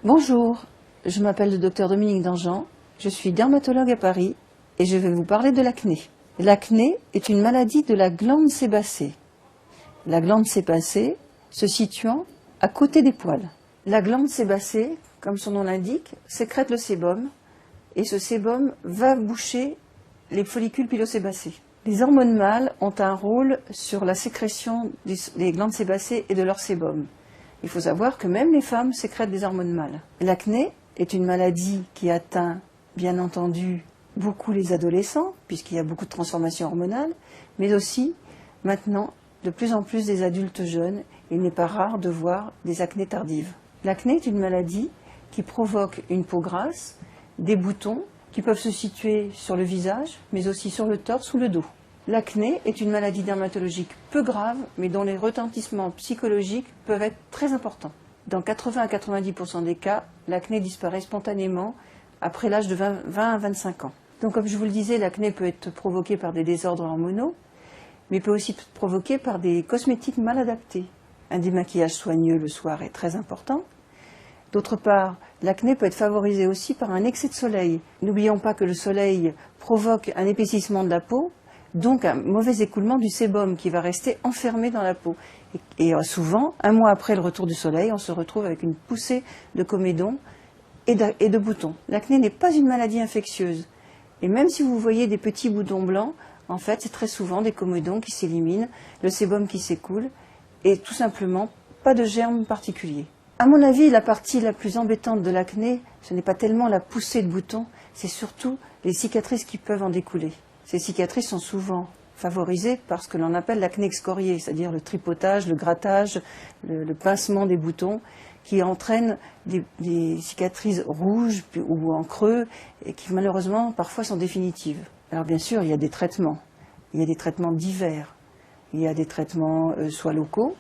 Bonjour, je m'appelle le docteur Dominique Danjean, je suis dermatologue à Paris et je vais vous parler de l'acné. L'acné est une maladie de la glande sébacée. La glande sébacée se situant à côté des poils. La glande sébacée, comme son nom l'indique, sécrète le sébum et ce sébum va boucher les follicules pilosébacés. Les hormones mâles ont un rôle sur la sécrétion des glandes sébacées et de leur sébum. Il faut savoir que même les femmes sécrètent des hormones mâles. L'acné est une maladie qui atteint, bien entendu, beaucoup les adolescents, puisqu'il y a beaucoup de transformations hormonales, mais aussi, maintenant, de plus en plus des adultes jeunes. Il n'est pas rare de voir des acnés tardives. L'acné est une maladie qui provoque une peau grasse, des boutons qui peuvent se situer sur le visage, mais aussi sur le torse ou le dos. L'acné est une maladie dermatologique peu grave, mais dont les retentissements psychologiques peuvent être très importants. Dans 80 à 90% des cas, l'acné disparaît spontanément après l'âge de 20 à 25 ans. Donc comme je vous le disais, l'acné peut être provoqué par des désordres hormonaux, mais peut aussi être provoqué par des cosmétiques mal adaptés. Un démaquillage soigneux le soir est très important. D'autre part, l'acné peut être favorisé aussi par un excès de soleil. N'oublions pas que le soleil provoque un épaississement de la peau, donc un mauvais écoulement du sébum qui va rester enfermé dans la peau. Et souvent, un mois après le retour du soleil, on se retrouve avec une poussée de comédons et de boutons. L'acné n'est pas une maladie infectieuse. Et même si vous voyez des petits boutons blancs, en fait, c'est très souvent des comédons qui s'éliminent, le sébum qui s'écoule, et tout simplement pas de germes particuliers. À mon avis, la partie la plus embêtante de l'acné, ce n'est pas tellement la poussée de boutons, c'est surtout les cicatrices qui peuvent en découler. Ces cicatrices sont souvent favorisées par ce que l'on appelle l'acné excorié, c'est-à-dire le tripotage, le grattage, le pincement des boutons, qui entraînent des cicatrices rouges ou en creux, et qui malheureusement parfois sont définitives. Alors bien sûr, il y a des traitements. Il y a des traitements divers. Il y a des traitements soit locaux,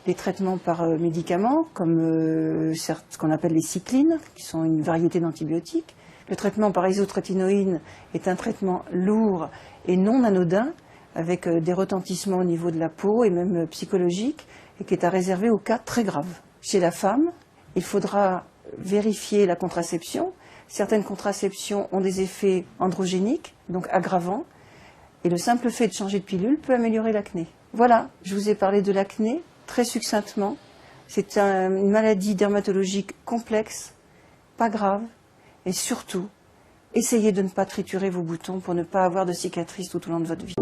des traitements par médicaments, comme ce qu'on appelle les cyclines, qui sont une variété d'antibiotiques. Le traitement par isotrétinoïne est un traitement lourd et non anodin, avec des retentissements au niveau de la peau et même psychologiques, et qui est à réserver aux cas très graves. Chez la femme, il faudra vérifier la contraception. Certaines contraceptions ont des effets androgéniques, donc aggravants, et le simple fait de changer de pilule peut améliorer l'acné. Voilà, je vous ai parlé de l'acné très succinctement. C'est une maladie dermatologique complexe, pas grave, et surtout, essayez de ne pas triturer vos boutons pour ne pas avoir de cicatrices tout au long de votre vie.